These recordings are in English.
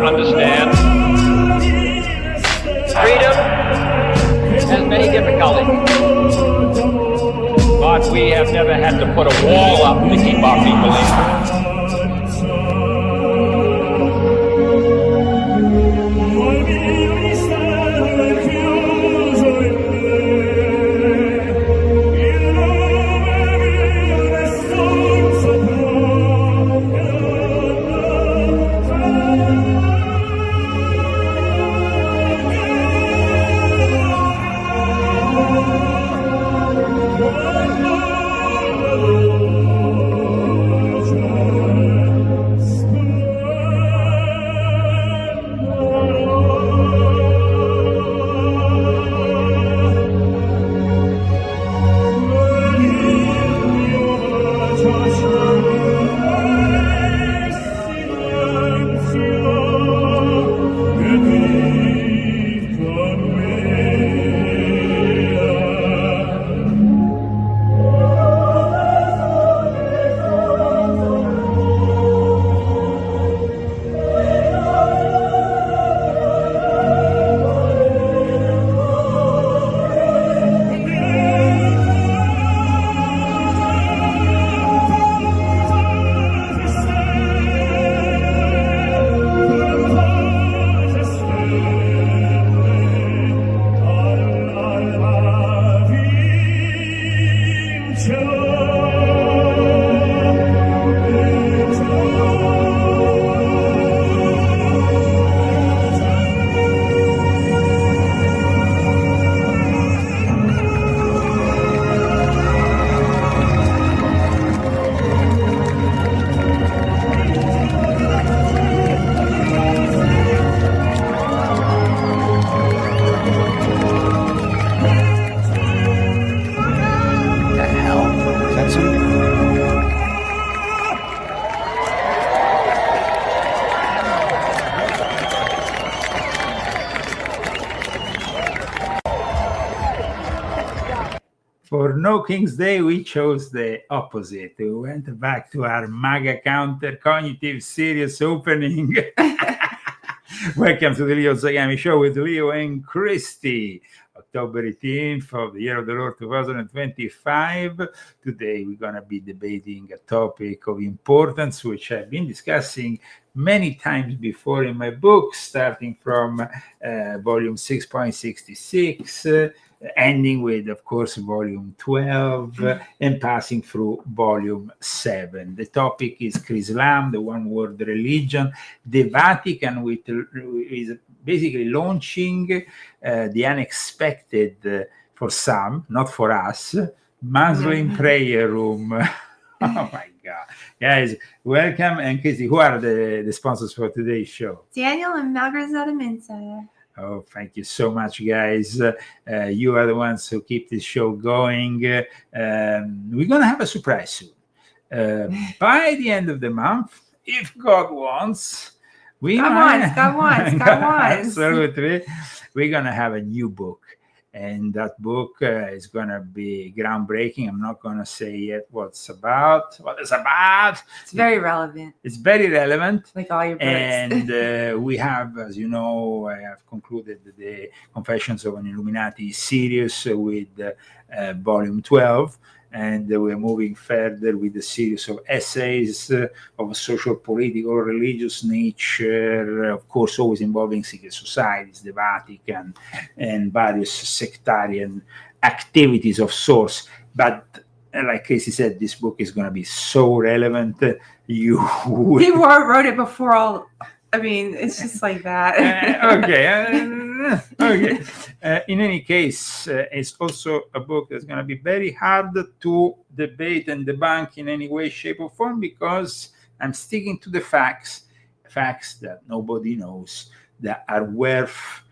understand. Freedom has many difficulties, but we have never had to put a wall up to keep our people in. For No King's Day, we chose the opposite. We went back to our MAGA counter cognitive serious opening. Welcome to the Leo Zagami Show with Leo and Christy. October 18th of the year of the Lord 2025. Today we're going to be debating a topic of importance, which I've been discussing many times before in my book, starting from volume 6.66, ending with, of course, volume 12, and passing through volume 7. The topic is Chrislam, the one-world religion. The Vatican is basically launching the unexpected, for some, not for us, Muslim prayer room. Oh my God. Guys, welcome. And Christy, who are the sponsors for today's show? Daniel and Malgrazada Minsa. Oh, thank you so much, guys. You are the ones who keep this show going. We're going to have a surprise soon. By the end of the month, if God wants, God wants. Absolutely. We're going to have a new book. And that book is going to be groundbreaking. I'm not going to say yet what it's about. It's very relevant. It's very relevant. Like all your books. And we have, as you know, I have concluded the Confessions of an Illuminati series with volume 12. And we're moving further with a series of essays of social, political, religious nature, of course, always involving secret societies, the Vatican, and various sectarian activities of sorts. But like Casey said, this book is going to be so relevant. People wrote it before all. I mean, it's just like that. Okay. In any case, it's also a book that's going to be very hard to debate and debunk in any way, shape, or form, because I'm sticking to the facts that nobody knows, that are worth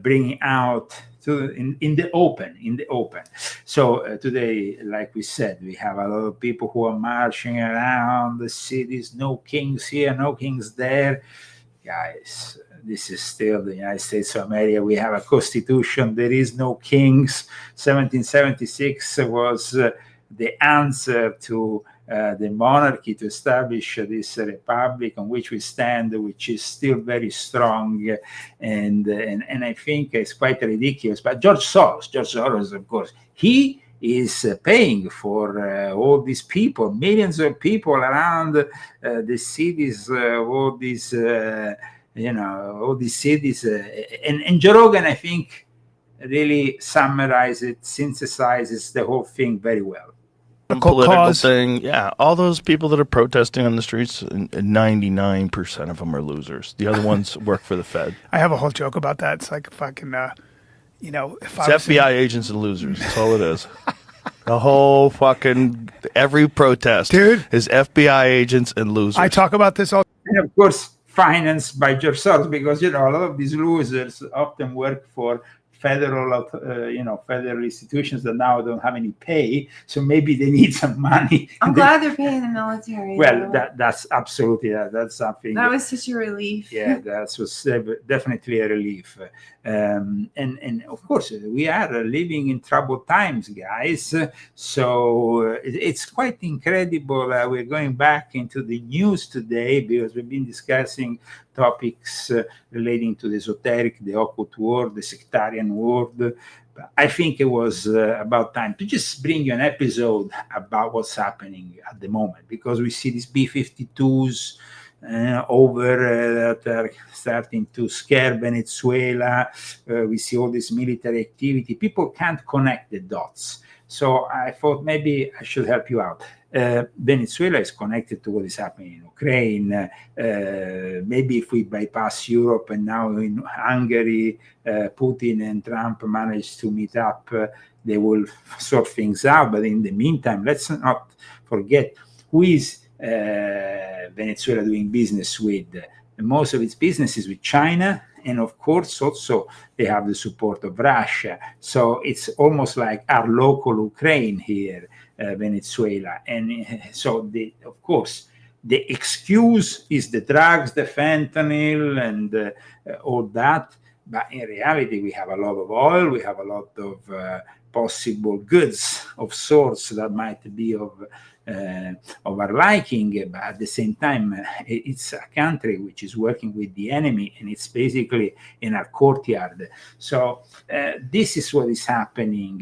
bringing out in the open. So today, like we said, we have a lot of people who are marching around the cities. No kings here, no kings there. Guys, this is still the United States of America. We have a constitution. There is no kings. 1776 was the answer to the monarchy to establish this republic on which we stand, which is still very strong, and I think it's quite ridiculous. But George Soros, of course, he is paying for all these people, millions of people around the cities, all these all these cities, and Joe Rogan, I think, really synthesizes the whole thing very well. Political cause thing, yeah. All those people that are protesting on the streets, 99% of them are losers. The other ones work for the Fed. I have a whole joke about that. It's like fucking, if it's FBI agents and losers. That's all it is. The whole fucking every protest, dude, is FBI agents and losers. I talk about this all. And of course, financed by George Soros, because a lot of these losers often work for federal institutions that now don't have any pay, so maybe they need some money. I'm glad they're paying the military. Well, that's absolutely that's something that was such a relief. Yeah, that was definitely a relief. And of course, we are living in troubled times, guys. So it's quite incredible. We're going back into the news today because we've been discussing topics relating to the esoteric, the occult world, the sectarian world. I think it was about time to just bring you an episode about what's happening at the moment, because we see these B-52s that are starting to scare Venezuela. We see all this military activity. People can't connect the dots. So I thought maybe I should help you out. Venezuela is connected to what is happening in Ukraine. Maybe if we bypass Europe and now in Hungary, Putin and Trump manage to meet up, they will sort things out. But in the meantime, let's not forget who is Venezuela doing business with. Most of its business is with China, and of course also they have the support of Russia. So it's almost like our local Ukraine here, Venezuela. And so of course the excuse is the drugs, the fentanyl, and all that. But in reality, we have a lot of oil, we have a lot of possible goods of sorts that might be of our liking, but at the same time, it's a country which is working with the enemy, and it's basically in our courtyard. So this is what is happening.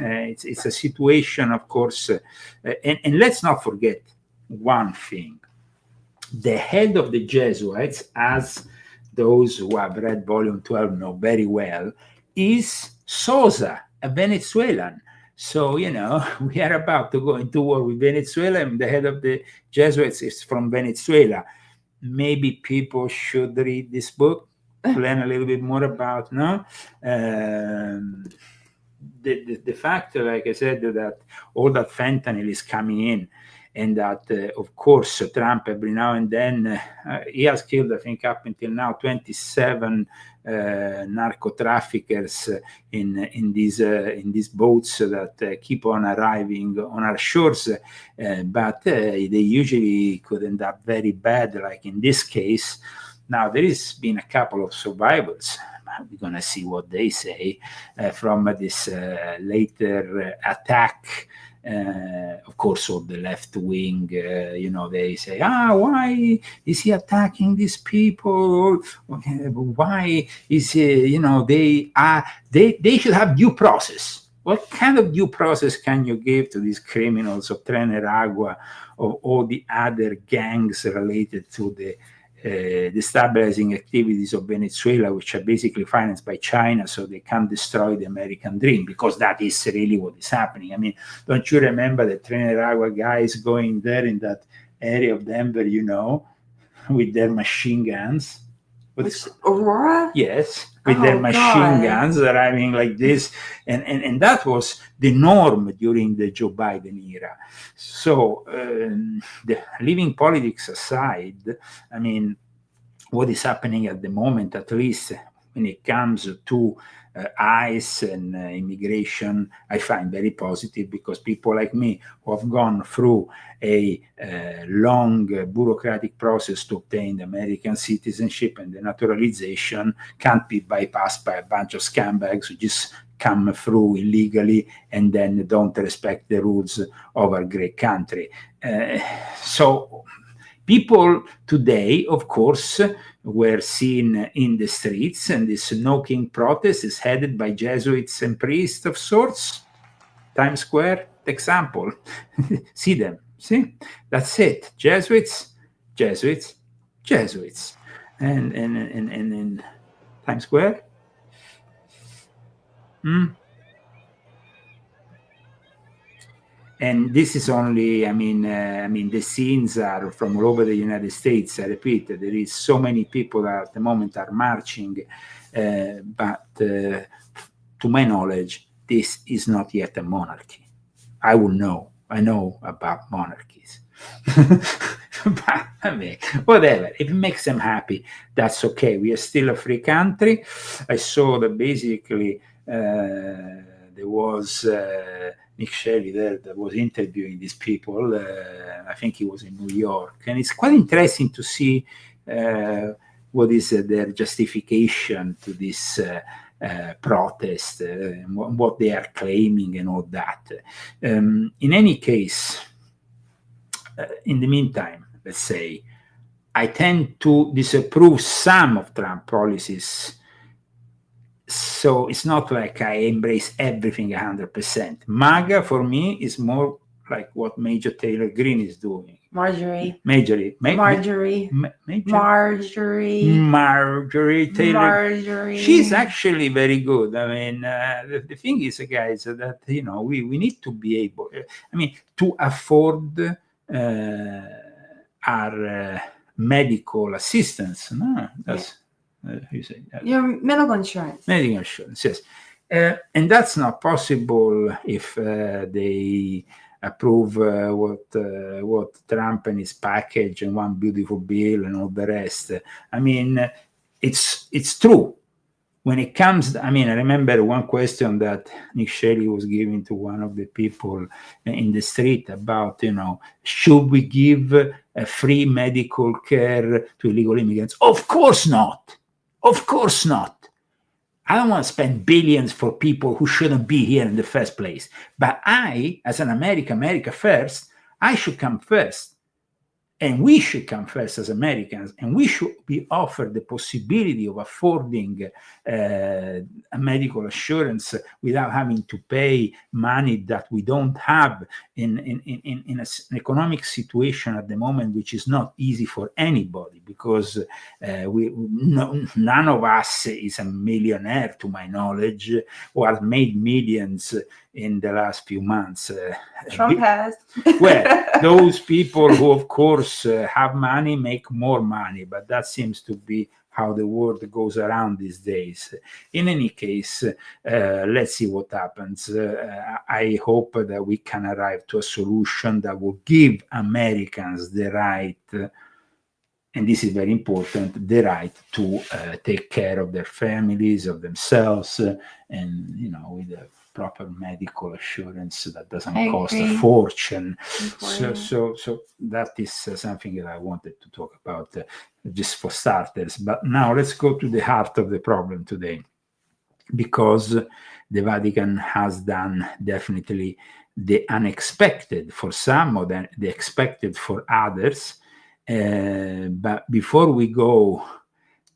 It's a situation, of course, and let's not forget one thing. The head of the Jesuits, as those who have read Volume 12 know very well, is Sosa, a Venezuelan. So, we are about to go into war with Venezuela, and the head of the Jesuits is from Venezuela. Maybe people should read this book, learn a little bit more about, the fact, like I said, that all that fentanyl is coming in, and that, of course, Trump every now and then, he has killed, I think, up until now, 27 narco traffickers in these boats that keep on arriving on our shores, but they usually could end up very bad, like in this case. Now, there has been a couple of survivors. We're going to see what they say from this later attack. Of course, all the left wing, they say, why is he attacking these people? Why is they should have due process. What kind of due process can you give to these criminals of Trenaragua, of all the other gangs related to the destabilizing activities of Venezuela, which are basically financed by China, so they can't destroy the American dream, because that is really what is happening. I mean, don't you remember the Trenaragua guys going there in that area of Denver, with their machine guns? Aurora? Yes, with their machine guns arriving like this. And that was the norm during the Joe Biden era. So leaving politics aside, I mean, what is happening at the moment, at least when it comes to ICE and immigration, I find very positive, because people like me who have gone through a long bureaucratic process to obtain the American citizenship and the naturalization can't be bypassed by a bunch of scumbags who just come through illegally and then don't respect the rules of our great country. So people today, of course, were seen in the streets, and this No King protest is headed by Jesuits and priests of sorts. Times Square example. See them. See, that's it. Jesuits, Jesuits, Jesuits, and in Times Square. And this is only, I mean, the scenes are from all over the United States. I repeat, there is so many people that at the moment are marching, but to my knowledge, this is not yet a monarchy. I will know. I know about monarchies. But I mean, whatever. If it makes them happy, that's okay. We are still a free country. I saw that basically there was Nick Shelley there that was interviewing these people. I think he was in New York. And it's quite interesting to see what is their justification to this protest, what they are claiming and all that. In any case, in the meantime, let's say, I tend to disapprove some of Trump policies. So it's not like I embrace everything 100%. MAGA for me is more like what Major Taylor Greene is doing. Marjorie Taylor. She's actually very good. I mean, the thing is, guys, that we need to be able, to afford our medical assistance. No, that's you say that. Your medical insurance. Medical insurance, yes, and that's not possible if they approve what Trump and his package and one beautiful bill and all the rest. I mean, it's true. When it comes, I remember one question that Nick Shelley was giving to one of the people in the street about, should we give a free medical care to illegal immigrants? Of course not. Of course not. I don't want to spend billions for people who shouldn't be here in the first place. But I, as an America first, I should come first. And we should come first as Americans, and we should be offered the possibility of affording a medical assurance without having to pay money that we don't have in an economic situation at the moment, which is not easy for anybody, because none of us is a millionaire, to my knowledge, or has made millions in the last few months. Trump has. Well, those people who, of course, have money make more money, but that seems to be how the world goes around these days. In any case, let's see what happens. I hope that we can arrive to a solution that will give Americans the right, and this is very important, the right to take care of their families, of themselves, and, with a proper medical assurance that doesn't cost a fortune. So that is something that I wanted to talk about just for starters. But now let's go to the heart of the problem today, because the Vatican has done definitely the unexpected for some, or the expected for others. But before we go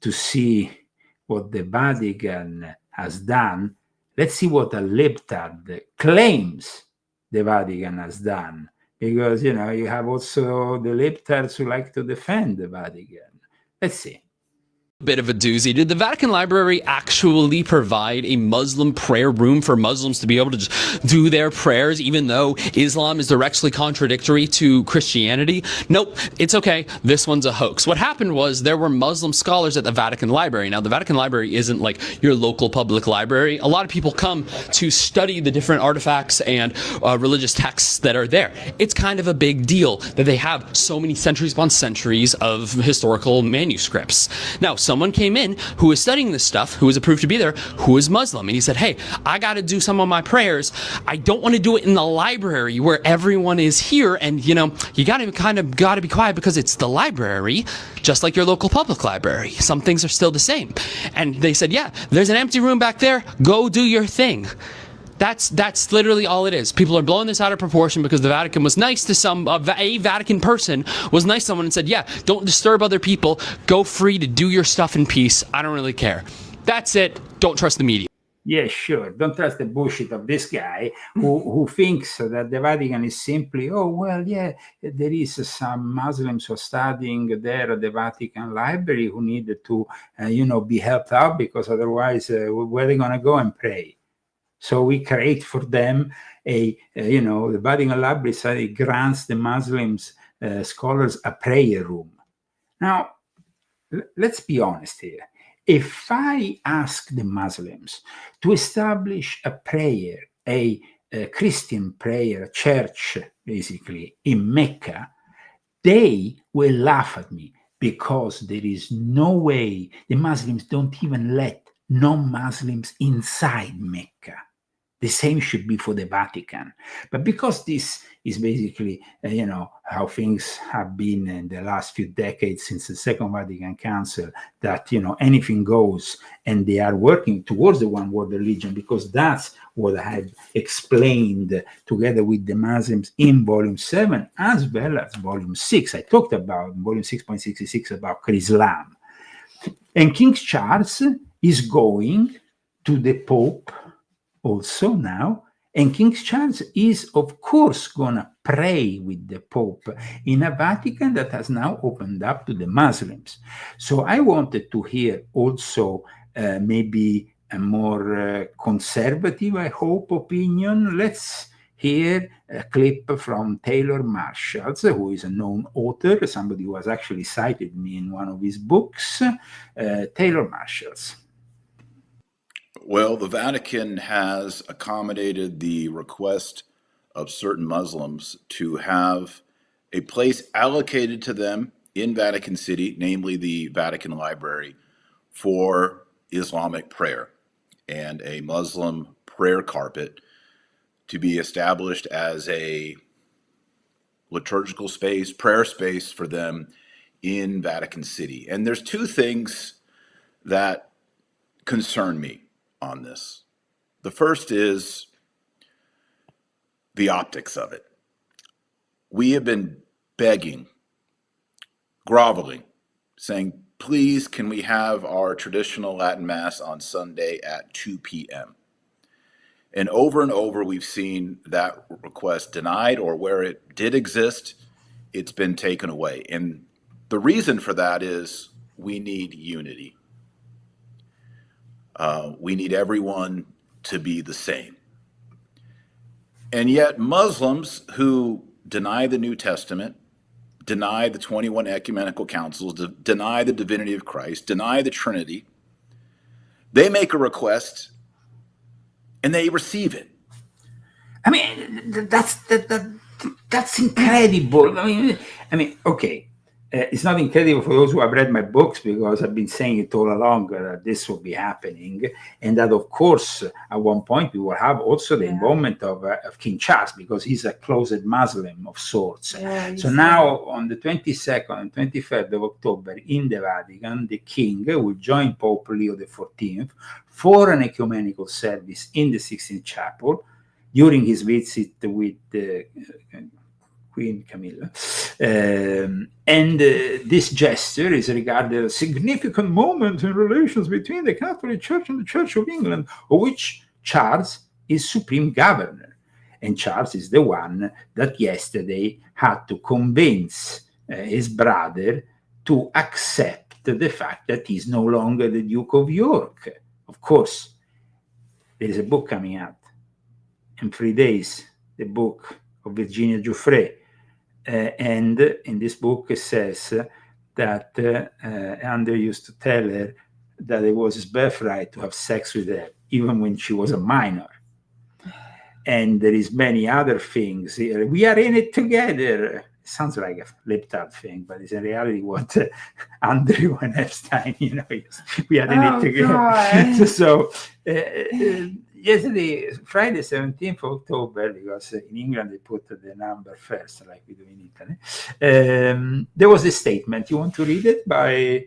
to see what the Vatican has done, let's see what a libtard claims the Vatican has done. Because, you have also the libtards who like to defend the Vatican. Let's see. Bit of a doozy. Did the Vatican Library actually provide a Muslim prayer room for Muslims to be able to just do their prayers, even though Islam is directly contradictory to Christianity? Nope, it's okay. This one's a hoax. What happened was there were Muslim scholars at the Vatican Library. Now, the Vatican Library isn't like your local public library. A lot of people come to study the different artifacts and religious texts that are there. It's kind of a big deal that they have so many centuries upon centuries of historical manuscripts. Now, some someone came in who was studying this stuff, who was approved to be there, who was Muslim. And he said, hey, I got to do some of my prayers. I don't want to do it in the library where everyone is here. And, you got to be quiet because it's the library, just like your local public library. Some things are still the same. And they said, yeah, there's an empty room back there. Go do your thing. That's literally all it is. People are blowing this out of proportion because the Vatican was nice to a Vatican person was nice to someone and said, yeah, don't disturb other people. Go free to do your stuff in peace. I don't really care. That's it. Don't trust the media. Yeah, sure. Don't trust the bullshit of this guy who thinks that the Vatican is simply, there is some Muslims who are studying there at the Vatican Library who need to, be helped out because otherwise, where are they going to go and pray? So we create for them the Vatican Library grants the Muslims scholars a prayer room. Now, let's be honest here. If I ask the Muslims to establish a prayer, a Christian prayer church, basically, in Mecca, they will laugh at me because there is no way the Muslims don't even let non-Muslims inside Mecca. The same should be for the Vatican. But because this is basically, how things have been in the last few decades since the Second Vatican Council, that, anything goes, and they are working towards the one world religion, because that's what I had explained together with the Muslims in Volume 7, as well as Volume 6. I talked about Volume 6.66 about Chrislam. And King Charles is going to the Pope also now, and King Charles is, of course, going to pray with the Pope in a Vatican that has now opened up to the Muslims. So I wanted to hear also maybe a more conservative, I hope, opinion. Let's hear a clip from Taylor Marshall, who is a known author, somebody who has actually cited me in one of his books. Taylor Marshall. Well, the Vatican has accommodated the request of certain Muslims to have a place allocated to them in Vatican City, namely the Vatican Library, for Islamic prayer, and a Muslim prayer carpet to be established as a liturgical space, prayer space for them in Vatican City. And there's two things that concern me on this. The first is the optics of it. We have been begging, groveling, saying, please, can we have our traditional Latin Mass on Sunday at 2 p.m.? And over, we've seen that request denied, or where it did exist, it's been taken away. And the reason for that is we need unity. We need everyone to be the same. And yet Muslims who deny the New Testament, deny the 21 ecumenical councils, deny the divinity of Christ, deny the Trinity, they make a request and they receive it. I mean, that's incredible. I mean, okay. It's not incredible for those who have read my books, because I've been saying it all along that this will be happening, and that, of course, at one point we will have also the involvement of King Charles, because he's a closet Muslim of sorts. Yeah, so now, on the 22nd and 23rd of October in the Vatican, the King will join Pope Leo XIV for an ecumenical service in the Sixtine Chapel during his visit with Queen Camilla. And this gesture is regarded as a significant moment in relations between the Catholic Church and the Church of England, of which Charles is supreme governor. And Charles is the one that yesterday had to convince his brother to accept the fact that he's no longer the Duke of York. Of course, there is a book coming out in 3 days, the book of Virginia Giuffre. And in this book it says that Andrew used to tell her that it was his birthright to have sex with her, even when she was a minor. And there is many other things. We are in it together. sounds like a lip-tap thing, but it's in reality what Andrew and Epstein, we had in it together. God. So yesterday, Friday, 17th of October, because in England they put the number first, like we do in Italy, there was a statement. You want to read it by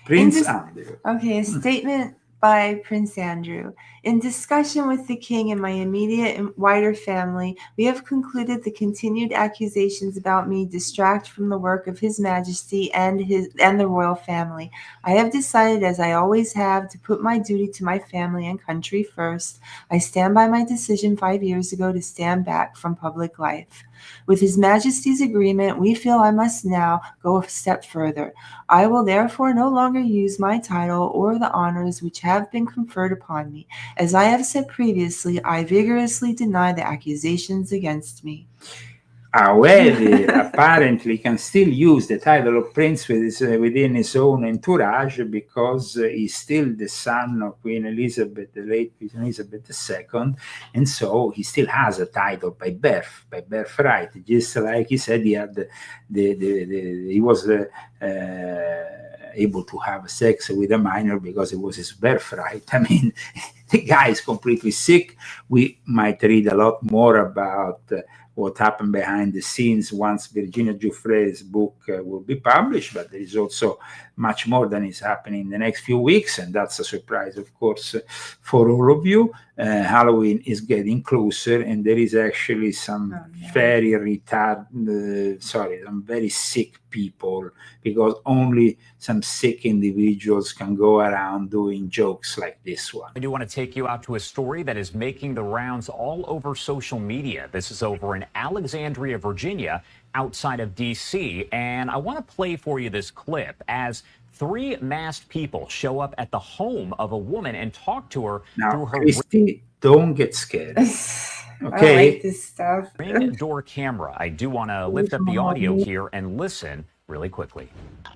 Prince Andrew? Okay, a statement by Prince Andrew. In discussion with the king and my immediate and wider family, we have concluded the continued accusations about me distract from the work of His Majesty and the royal family. I have decided, as I always have, to put my duty to my family and country first. I stand by my decision 5 years ago to stand back from public life. With His Majesty's agreement, we feel I must now go a step further. I will therefore no longer use my title or the honors which have been conferred upon me. As I have said previously, I vigorously deny the accusations against me. However, apparently he can still use the title of prince within his own entourage because he's still the son of Queen Elizabeth, the late Queen Elizabeth II, and so he still has a title by birthright. Just like he said, he had he was able to have sex with a minor because it was his birthright. I mean, the guy is completely sick. We might read a lot more about what happened behind the scenes once Virginia Giuffre's book will be published, but there is also much more than is happening in the next few weeks, and that's a surprise, of course, for all of you. Halloween is getting closer, and there is actually some very some very sick people, because only some sick individuals can go around doing jokes like this one. I do want to take you out to a story that is making the rounds all over social media. This is over in Alexandria, Virginia, outside of D.C., and I want to play for you this clip as 3 masked people show up at the home of a woman and talk to her through her Christy, don't get scared. Okay. I like this stuff. Ring door camera. I do want to lift up the audio here and listen really quickly.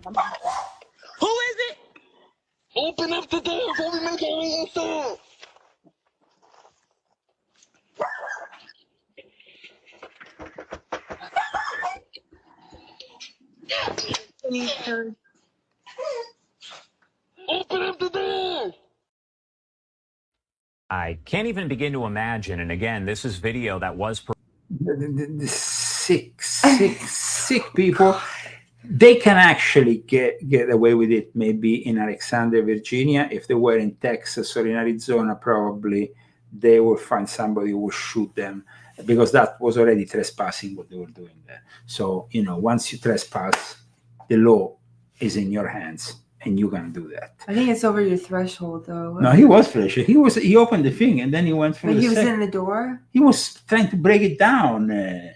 Who is it? Open up the door before we make any inside. Open up the door. I can't even begin to imagine. And again, this is video that was. The sick people, they can actually get away with it maybe in Alexandria, Virginia. If they were in Texas or in Arizona, probably they will find somebody who will shoot them, because that was already trespassing what they were doing there. So, once you trespass, the law is in your hands, and you can do that. I think it's over your threshold, though. No, he was fresh. He opened the thing, and then he went through. But he was in the door? He was trying to break it down. I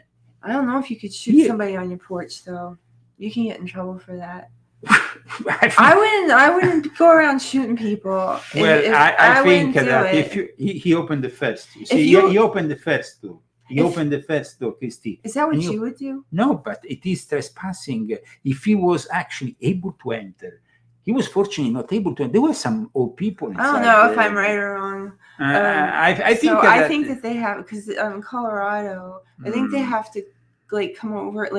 don't know if you could shoot somebody on your porch, though. You can get in trouble for that. I wouldn't go around shooting people. Well, I think that if he opened the first. You see, he opened the first door. He opened the first door, Christy. Is that what you would do? No, but it is trespassing. If he was actually able to enter, he was fortunately not able to enter. There were some old people inside. I don't know if I'm right or wrong. I think that they have, because in Colorado, I think they have to come over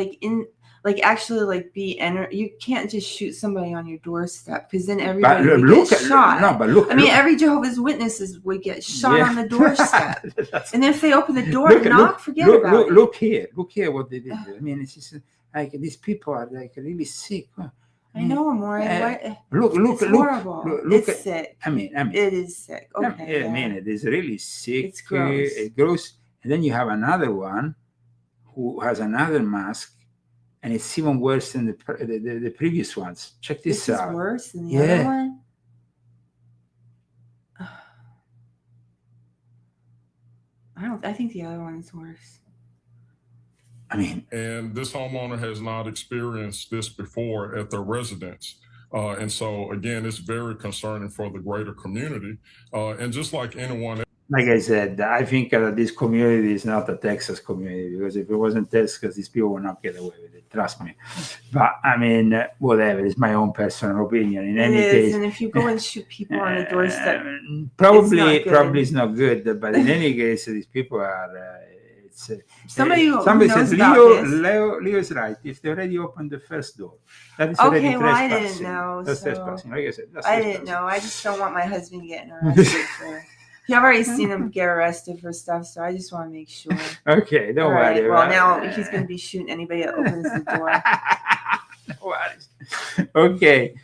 you can't just shoot somebody on your doorstep, because then everybody would get shot. Every Jehovah's Witnesses would get shot on the doorstep. And if they open the door and knock, forget about it. Look here what they did. I mean, it's just like these people are really sick. I know, Maureen. Look, it's horrible. It's sick. I mean, it is sick. Okay. I mean, it is really sick. It's gross. It's gross. And then you have another one who has another mask, and it's even worse than the previous ones. Check this out. This is worse than the other one? I think the other one is worse. I mean, and this homeowner has not experienced this before at their residence. And so, again, it's very concerning for the greater community. And just like anyone else. Like I said, I think that this community is not a Texas community, because if it wasn't Texas, these people would not get away with it. Trust me. But I mean, whatever. It's my own personal opinion. In any case, and if you go and shoot people on the doorstep, probably it's not good. But in any case, these people are. it's Somebody who somebody knows says about this. Leo is right. If they already opened the first door, that is already Okay, well, I trespassing. didn't know. That's So trespassing. Like I said, that's I trespassing. didn't know. I just don't want my husband getting arrested for. I've already seen him get arrested for stuff, so I just want to make sure. Okay, don't All right. worry. Well, now he's going to be shooting anybody that opens the door. No worries. Okay,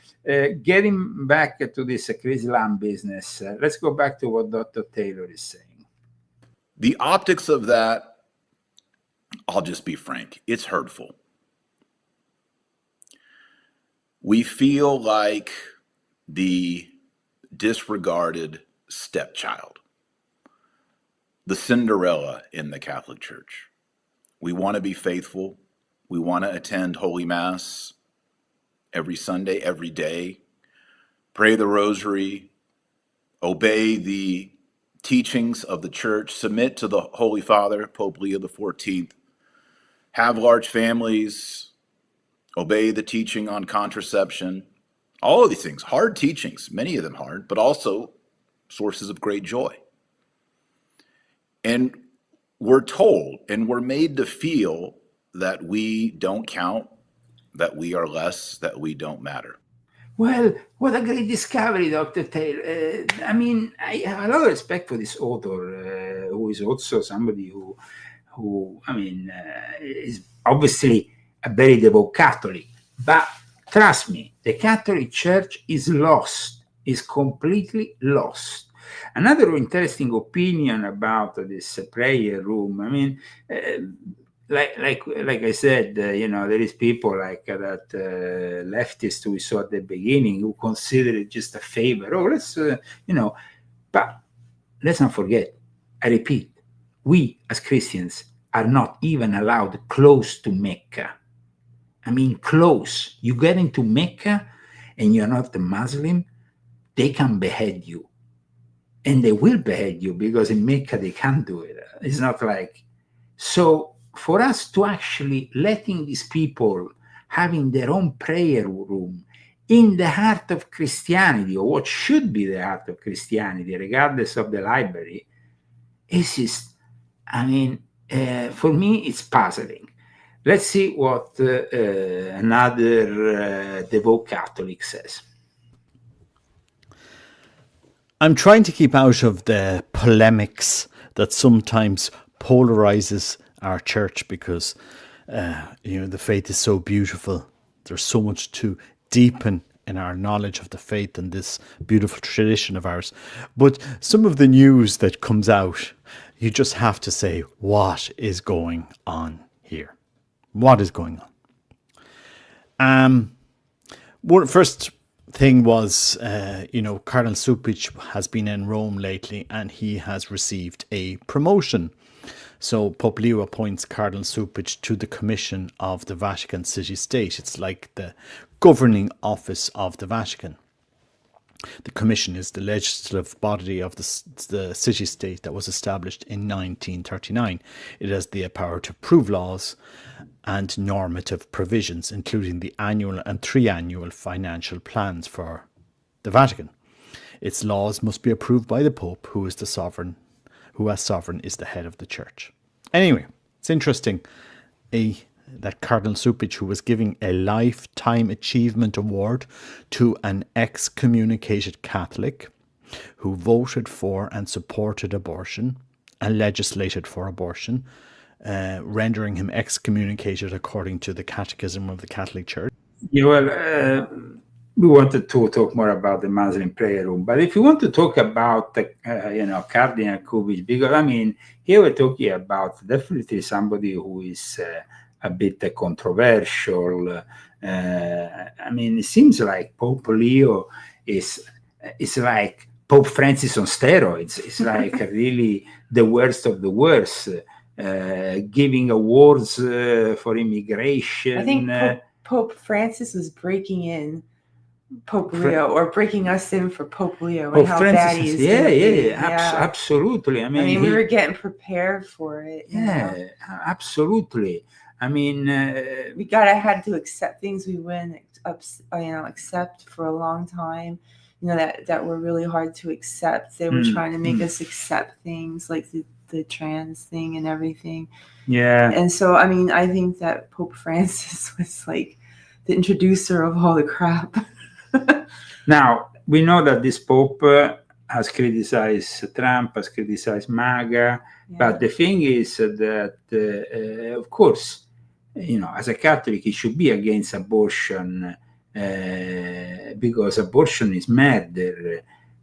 getting back to this Chrislam business, let's go back to what Dr. Taylor is saying. The optics of that, I'll just be frank, it's hurtful. We feel like the disregarded stepchild, the Cinderella in the Catholic Church. We want to be faithful. We want to attend Holy Mass every Sunday, every day, pray the rosary, obey the teachings of the church, submit to the Holy Father, Pope Leo XIV, have large families, obey the teaching on contraception, all of these things, hard teachings, many of them hard, but also sources of great joy. And we're told and we're made to feel that we don't count, that we are less, that we don't matter. Well, what a great discovery, Dr. Taylor. I mean, I have a lot of respect for this author, who is also somebody who is obviously a very devout Catholic. But trust me, the Catholic Church is lost, is completely lost. Another interesting opinion about this prayer room. I mean, like I said, there is people like that leftists we saw at the beginning who consider it just a favor. Oh, let's, but let's not forget, I repeat, we as Christians are not even allowed close to Mecca. I mean, close. You get into Mecca and you're not a Muslim, they can behead you. And they will behead you because in Mecca they can't do it. It's not like, so for us to actually letting these people having their own prayer room in the heart of Christianity, or what should be the heart of Christianity, regardless of the library, is just, for me, it's puzzling. Let's see what another devout Catholic says. I'm trying to keep out of the polemics that sometimes polarizes our church because, the faith is so beautiful. There's so much to deepen in our knowledge of the faith and this beautiful tradition of ours. But some of the news that comes out, you just have to say, what is going on here? What is going on? First thing was, Cardinal Supic has been in Rome lately and he has received a promotion. So Pope Leo appoints Cardinal Supic to the Commission of the Vatican City State. It's like the governing office of the Vatican. The Commission is the legislative body of the city state that was established in 1939. It has the power to approve laws and normative provisions, including the annual and triennial financial plans for the Vatican. Its laws must be approved by the Pope, who as sovereign is the head of the church. Anyway, it's interesting that Cardinal Supic, who was giving a Lifetime Achievement Award to an excommunicated Catholic who voted for and supported abortion and legislated for abortion, rendering him excommunicated according to the Catechism of the Catholic Church. Yeah, well, we wanted to talk more about the Muslim prayer room, but if you want to talk about Cardinal Kubic, because here we're talking about definitely somebody who is a bit controversial. It seems like Pope Leo is like Pope Francis on steroids. It's like really the worst of the worst, giving awards for immigration. I think Pope Francis was breaking in Pope Leo, or breaking us in for Pope Leo, and how bad he is. Absolutely. We were getting prepared for it. Absolutely. We had to accept things we wouldn't accept for a long time. That were really hard to accept. They were trying to make us accept things like the the trans thing and everything. Yeah. And so, I mean, I think that Pope Francis was like the introducer of all the crap. Now, we know that this Pope has criticized Trump, has criticized MAGA, but the thing is that, of course, you know, as a Catholic, he should be against abortion because abortion is murder.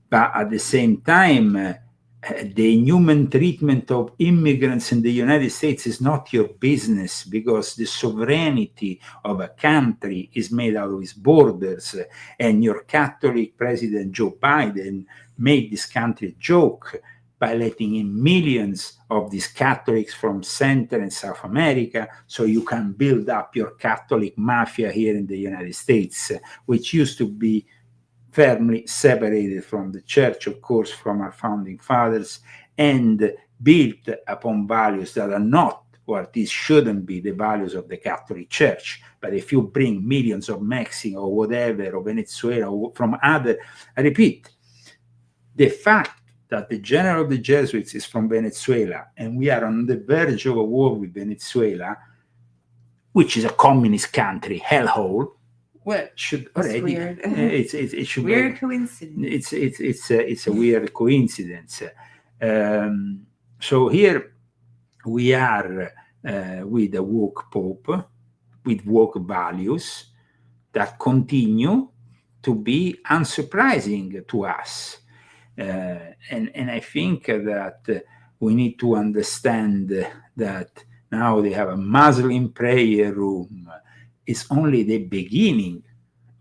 But at the same time, the inhuman treatment of immigrants in the United States is not your business, because the sovereignty of a country is made out of its borders. And your Catholic President Joe Biden made this country a joke by letting in millions of these Catholics from Central and South America, so you can build up your Catholic mafia here in the United States, which used to be firmly separated from the church, of course, from our founding fathers, and built upon values that are not, or at least shouldn't be, the values of the Catholic Church. But if you bring millions of Mexicans or whatever, or Venezuela, or from other, I repeat, the fact that the general of the Jesuits is from Venezuela, and we are on the verge of a war with Venezuela, which is a communist country, hellhole, well, should already. Weird. It should weird be, coincidence. It's a weird coincidence. So here we are with a woke Pope, with woke values that continue to be unsurprising to us, and I think that we need to understand that now they have a Muslim prayer room. Is only the beginning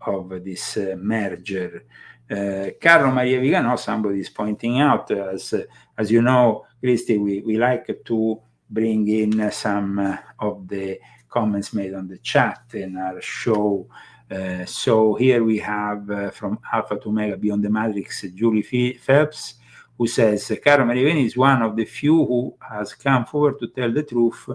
of this merger. Carlo Maria Vigano, somebody is pointing out, as you know, Christy, we like to bring in some of the comments made on the chat in our show. So here we have from Alpha to Omega Beyond the Matrix, Julie Phelps, who says, Carlo Maria Vigano is one of the few who has come forward to tell the truth,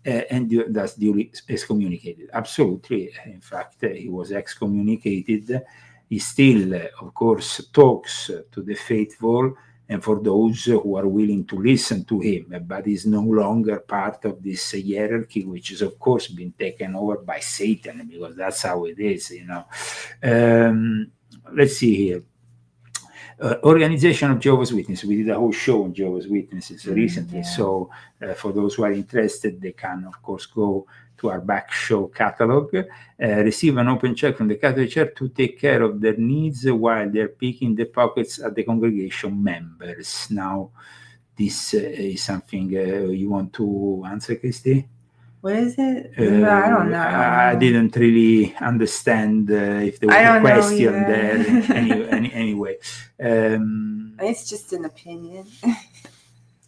and that's duly excommunicated. Absolutely. In fact, he was excommunicated. He still, of course, talks to the faithful and for those who are willing to listen to him, but he's no longer part of this hierarchy, which is, of course, been taken over by Satan, because that's how it is, you know. Let's see here. Organization of Jehovah's Witnesses. We did a whole show on Jehovah's Witnesses recently. So for those who are interested, they can, of course, go to our back show catalog, receive an open check from the Catholic Church to take care of their needs while they're picking the pockets at the congregation members. Now, this is something you want to answer, Christy? What is it? I don't know. I didn't really understand if there was a question there. Anyway, it's just an opinion.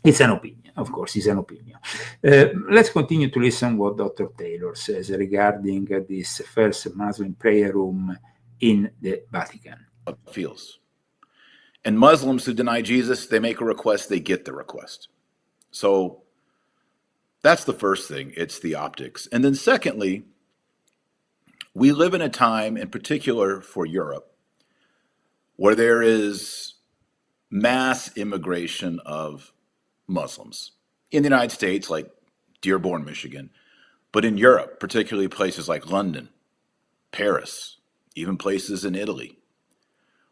It's an opinion, of course. It's an opinion. Let's continue to listen what Dr. Taylor says regarding this first Muslim prayer room in the Vatican. Feels. And Muslims who deny Jesus, they make a request, they get the request. So that's the first thing. It's the optics. And then secondly, we live in a time, in particular for Europe, where there is mass immigration of Muslims. In the United States, like Dearborn, Michigan, but in Europe, particularly places like London, Paris, even places in Italy,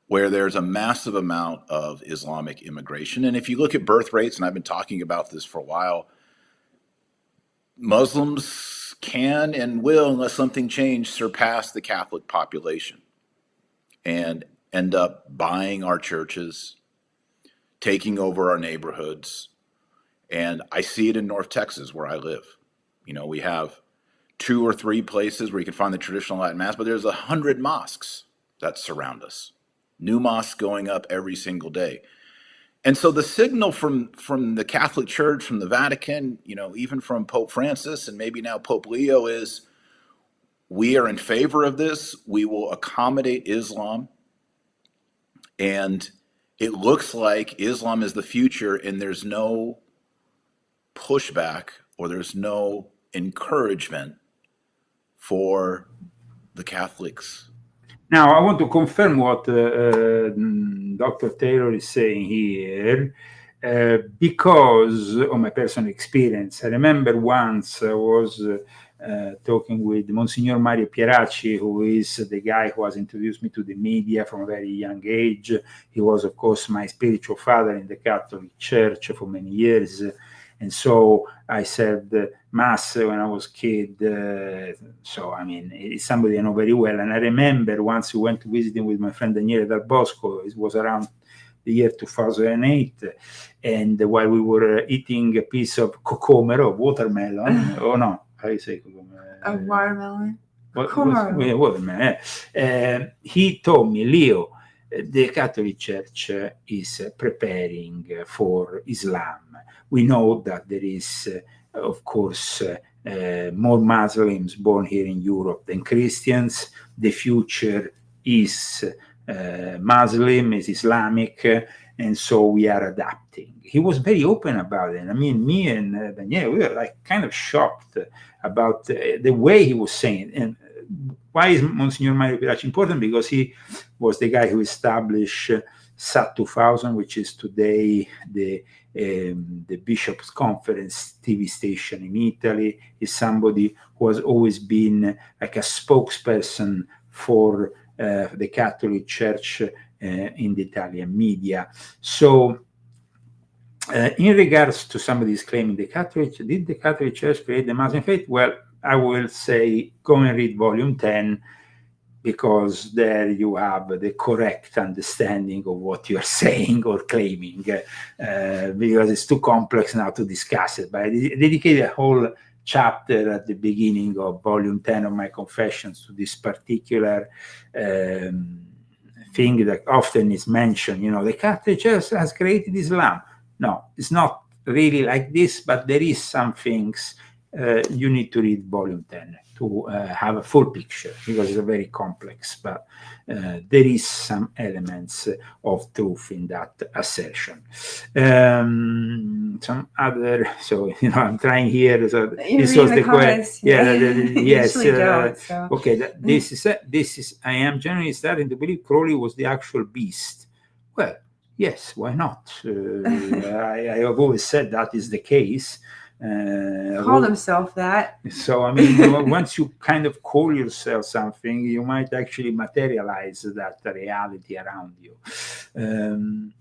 where there's a massive amount of Islamic immigration. And if you look at birth rates, and I've been talking about this for a while, Muslims can and will, unless something changed, surpass the Catholic population and end up buying our churches, taking over our neighborhoods. And I see it in North Texas where I live. You know, we have 2 or 3 places where you can find the traditional Latin Mass, but there's 100 mosques that surround us. New mosques going up every single day. And so the signal from the Catholic Church, from the Vatican, you know, even from Pope Francis and maybe now Pope Leo is, we are in favor of this. We will accommodate Islam. And it looks like Islam is the future, and there's no pushback or there's no encouragement for the Catholics. Now, I want to confirm what Dr. Taylor is saying here. because of my personal experience. I remember once I was talking with Monsignor Mario Pieracci, who is the guy who has introduced me to the media from a very young age. He was, of course, my spiritual father in the Catholic Church for many years. And so I said Mass when I was a kid. So, I mean, it's somebody I know very well. And I remember once we went to visit him with my friend Daniele Dal Bosco. It was around the year 2008. And while we were eating a piece of cocomero, watermelon, or no, how do you say cocomero? A watermelon? Watermelon. He told me, Leo, the Catholic Church is preparing for Islam. We know that there is, of course, more Muslims born here in Europe than Christians. The future is Muslim, is Islamic, and so we are adapting. He was very open about it. I mean, me and Daniele, we were like kind of shocked about the way he was saying. And why is Monsignor Mario Pieracci important? Because he was the guy who established SAT 2000, which is today the Bishops' Conference TV station in Italy. Is somebody who has always been like a spokesperson for the Catholic Church in the Italian media. So in regards to somebody's claiming did the Catholic Church create the Muslim faith? Well, I will say go and read volume 10, because there you have the correct understanding of what you are saying or claiming, because it's too complex now to discuss it. But I dedicated a whole chapter at the beginning of volume 10 of my Confessions to this particular thing that often is mentioned. You know, the Catholic Church has created Islam. No, it's not really like this, but there is some things you need to read volume 10 to have a full picture, because it's a very complex, but there is some elements of truth in that assertion. Some other, so, you know, I'm trying here. So this was the question. Yeah, yes. Okay, this is, I am generally starting to believe Crowley was the actual beast. Well, yes, why not? I have always said that is the case. Called himself that. So, I mean, once you kind of call yourself something, you might actually materialize that reality around you. And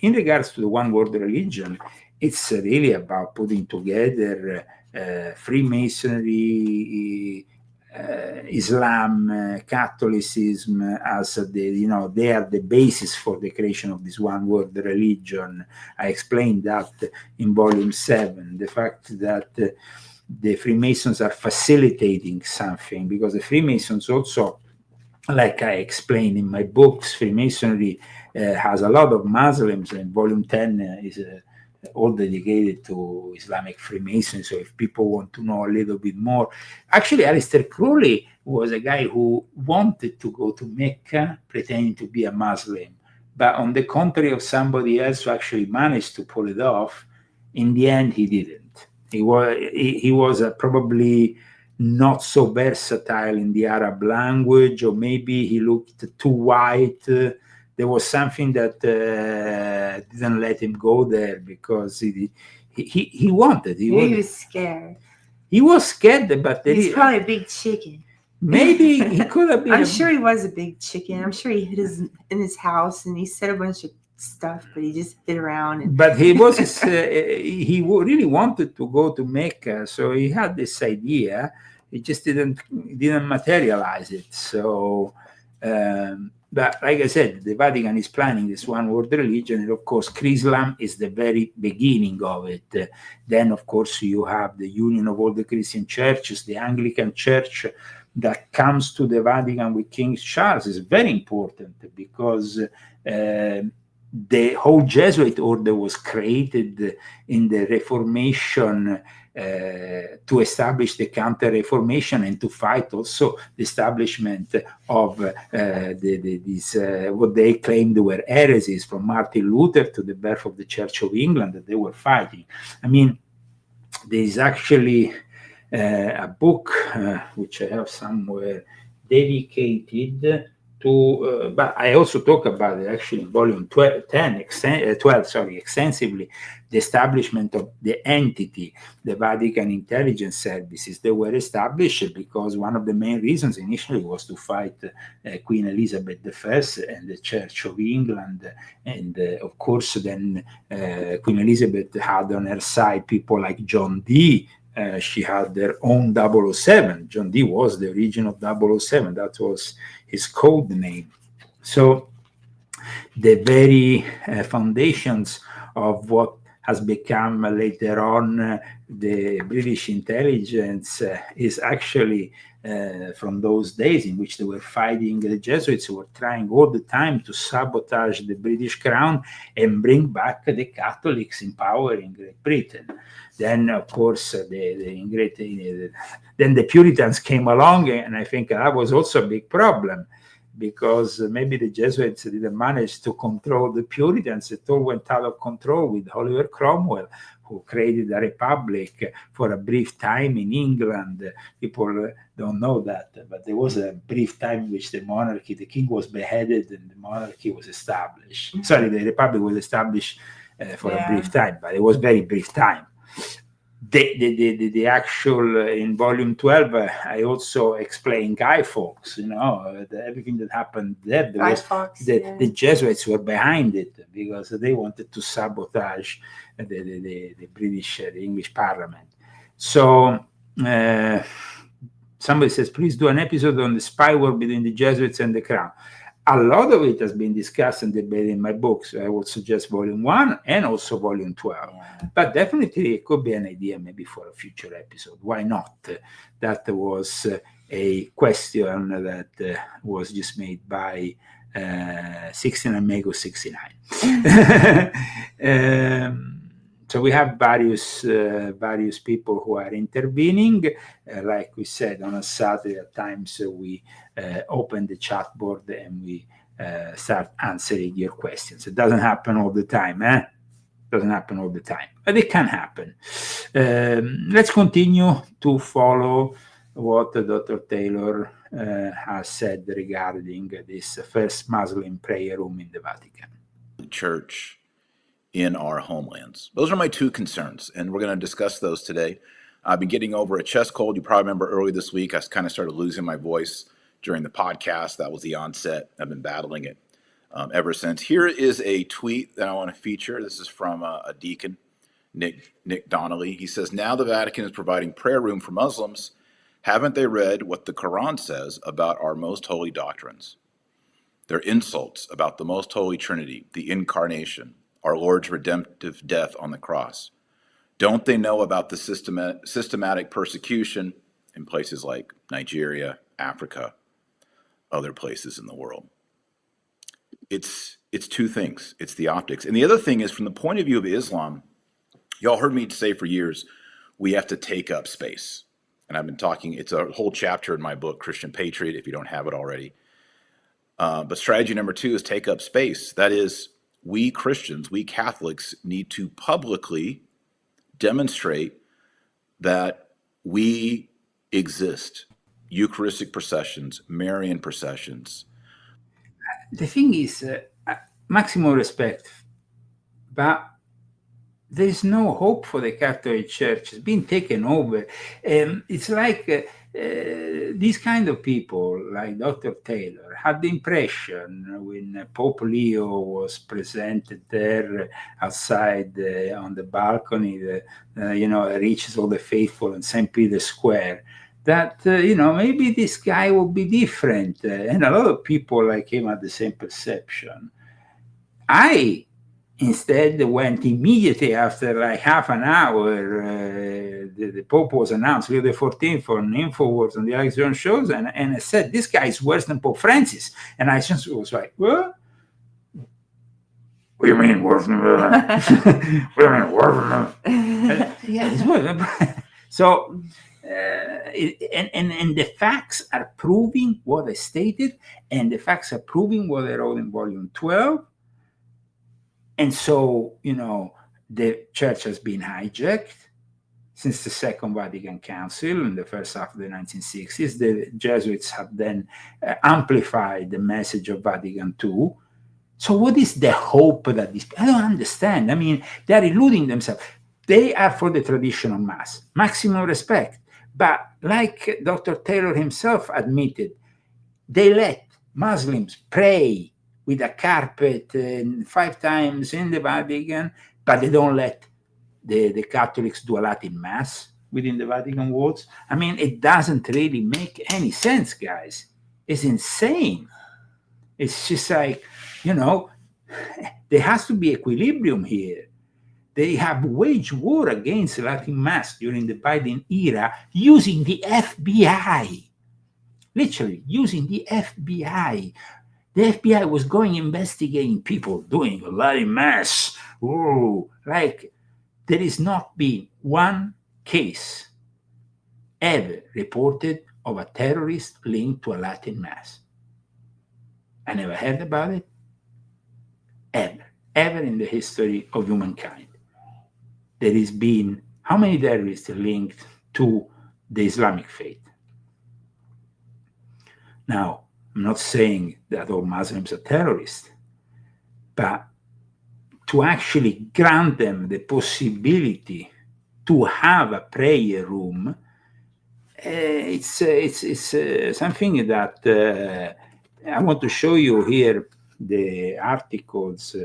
in regards to the one world religion, it's really about putting together Freemasonry, Islam, Catholicism as the, you know, they are the basis for the creation of this one world religion. I explained that in volume 7, the fact that the Freemasons are facilitating something, because the Freemasons also, like I explained in my books, Freemasonry has a lot of Muslims, and volume 10 is all dedicated to Islamic Freemasonry. So if people want to know a little bit more, actually Aleister Crowley was a guy who wanted to go to Mecca pretending to be a Muslim, but on the contrary of somebody else who actually managed to pull it off, in the end he didn't. He was probably not so versatile in the Arab language, or maybe he looked too white. There was something that didn't let him go there, because he wanted. He was scared. He was scared, but he's probably a big chicken. Maybe he could have been. I'm sure he was a big chicken. I'm sure he hid in his house and he said a bunch of stuff, but he just hid around. But he was he really wanted to go to Mecca, so he had this idea. He just didn't materialize it. So. But like I said, the Vatican is planning this one world religion, and of course, Chrislam is the very beginning of it. Then, of course, you have the union of all the Christian churches, the Anglican Church that comes to the Vatican with King Charles is very important, because the whole Jesuit order was created in the Reformation to establish the Counter-Reformation and to fight also the establishment of these what they claimed were heresies, from Martin Luther to the birth of the Church of England, that they were fighting. I mean, there is actually a book which I have somewhere dedicated to but I also talk about it actually in volume 12, extensively, the establishment of the entity, the Vatican intelligence services. They were established because one of the main reasons initially was to fight Queen Elizabeth I and the Church of England. And of course, then Queen Elizabeth had on her side people like John Dee. She had their own 007. John Dee was the origin of 007. That was his code name. So the very foundations of what has become later on the British intelligence is actually from those days in which they were fighting the Jesuits, who were trying all the time to sabotage the British crown and bring back the Catholics in power in Great Britain. Then, of course, then the Puritans came along, and I think that was also a big problem, because maybe the Jesuits didn't manage to control the Puritans. It all went out of control with Oliver Cromwell, who created a republic for a brief time in England. People don't know that, but there was a brief time in which the king was beheaded and the monarchy was established. Sorry, the republic was established for a brief time, but it was very brief time. The actual, in volume 12, I also explain Guy Fawkes, everything that happened there. The Jesuits were behind it because they wanted to sabotage the British, the English Parliament. So somebody says, please do an episode on the spy war between the Jesuits and the Crown. A lot of it has been discussed and debated in my books. I would suggest volume 1 and also volume 12. Yeah. But definitely it could be an idea maybe for a future episode. Why not? That was a question that was just made by 69 Mego 69. So we have various people who are intervening. Like we said, on a Saturday at times we open the chat board and we start answering your questions. It doesn't happen all the time, Doesn't happen all the time, but it can happen. Let's continue to follow what Dr. Taylor has said regarding this first Muslim prayer room in the Vatican. Church in our homelands. Those are my two concerns, and we're going to discuss those today. I've been getting over a chest cold. You probably remember early this week, I kind of started losing my voice during the podcast. That was the onset. I've been battling it ever since. Here is a tweet that I want to feature. This is from a deacon, Nick Donnelly. He says, now the Vatican is providing prayer room for Muslims. Haven't they read what the Quran says about our most holy doctrines? Their insults about the most holy Trinity, the incarnation, our Lord's redemptive death on the cross. Don't they know about the systematic persecution in places like Nigeria, Africa, other places in the world? It's two things. It's the optics. And the other thing is, from the point of view of Islam, y'all heard me say for years, we have to take up space. And I've been talking, it's a whole chapter in my book, Christian Patriot, if you don't have it already. But strategy number 2 is take up space. That is, we Christians, we Catholics need to publicly demonstrate that we exist. Eucharistic processions, Marian processions. The thing is, maximum respect, but there is no hope for the Catholic Church. It's been taken over. It's like these kind of people, like Dr. Taylor, had the impression when Pope Leo was presented there outside on the balcony, reaches all the faithful in St. Peter's Square, that, maybe this guy will be different. And a lot of people like him had the same perception. I instead went immediately after like half an hour. The Pope was announced, Leo XIV, on InfoWars on the Alex Jones shows, and I said, this guy is worse than Pope Francis. And I just was like, what? What do you mean worse than What do you mean worse than Yeah, so, and the facts are proving what I stated, and the facts are proving what I wrote in volume 12. And so, the church has been hijacked. since the Second Vatican Council in the first half of the 1960s. The Jesuits have then amplified the message of Vatican II. So what is the hope that these, I don't understand. I mean, they're eluding themselves. They are for the traditional Mass, maximum respect. But like Dr. Taylor himself admitted, they let Muslims pray with a carpet 5 times in the Vatican, but they don't let the Catholics do a Latin Mass within the Vatican walls. I mean, it doesn't really make any sense, guys. It's insane. It's just like, you know, there has to be equilibrium here. They have waged war against Latin Mass during the Biden era using the FBI. Literally, using the FBI. The FBI was going investigating people doing a Latin Mass. Oh, like there has not been one case ever reported of a terrorist linked to a Latin Mass. I never heard about it. Ever in the history of humankind. There has been how many terrorists linked to the Islamic faith? Now, I'm not saying that all Muslims are terrorists, but to actually grant them the possibility to have a prayer room, it's something that I want to show you here. The articles